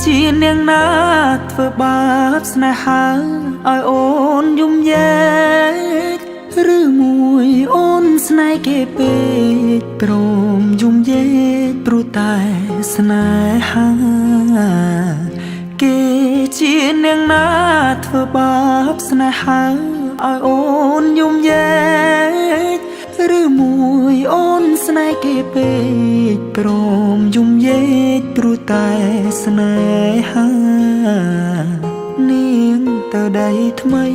ជានាងណាធ្វើបាបស្នេហាឲ្យអូនយំយែកឬមួយអូនស្នេហ៍គេពេកព្រមយំយែកព្រោះតែស្នេហាគេជានាងណាធ្វើបាបស្នេហាឲ្យអូនយំយែកឬមួយអូនស្នេហ៍គេពេកព្រមយំយែកព្រោះតែស្នេហានាងទៅដីថ្មី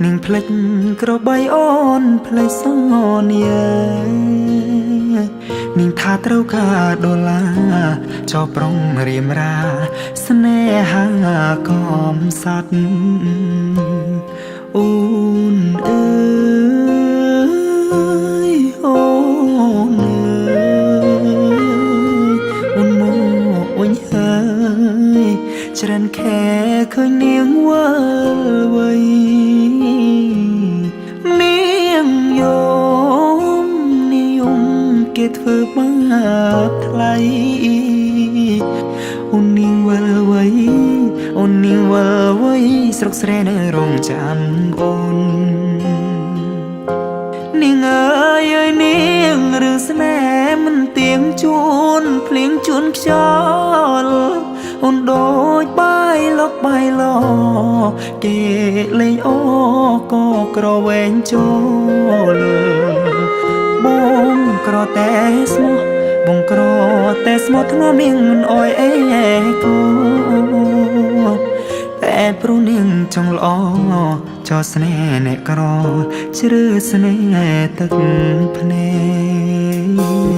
នាងផ្លេចក្របីអូនផ្លេចសនានាងថាត្រូវការដុល្លារចោប្រុងរៀមរាស្នេហាកំសត់អូនអើយអូនអើយអូនមកវិញហើយច្រើនខែឃើញនាងវិលវ័យនាងយំនាងយំគេធ្វើបាបថ្លៃអូននាងវិលវ័យអូននាងវិលវ័យស្រុកស្រែនៅរងចាំអូននាងអើយអើយនាងរឿងស្នេហ៍មិនទៀងជួនភ្លៀងជួនខ្យល់អូនដូចបាយលកបាយឡគេលេងអូក៏ក្រវែងចូលបងក្រតែស្មោះបងក្រតែស្មោះធ្ងន់នាងមិនអោយអេគូតែព្រោះនាងចង់ល្អចោស្នេហ៍អ្នកក្រជ្រឺស្នេហ៍ទឹកភ្នែក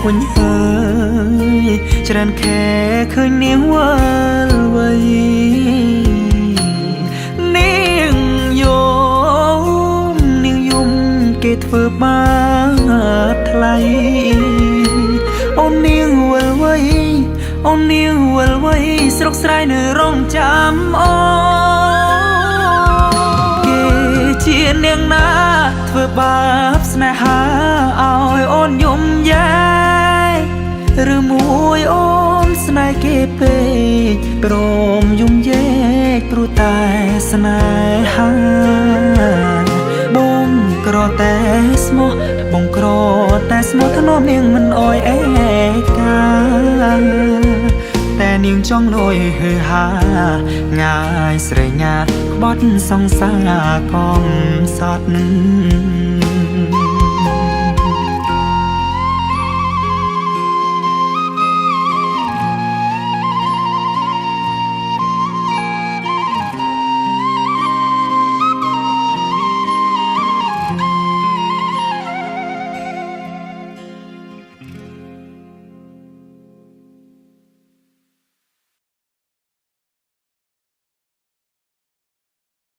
វិញហើយច្រើនខែឃើញនាងវិលវ័យនាងយំនាងយំគេធ្វើបាបថ្លៃអូននាងវិលវ័យអូននាងវិលវ័យស្រុកស្រែនៅរងចាំអូគេជានាងណាធ្វើបាបស្នេហាឲ្យអូនយំយែឬមួយអូនស្នេហ៍គេពេកព្រមយំយែកព្រោះតែស្នេហាបងក្រតែស្មោះបងក្រតែស្មោះធ្នមនាងមិនអោយអេកាតែនាងចង់លួយហឺហាងាយស្រេងាក្បត់សង្សារកំសត់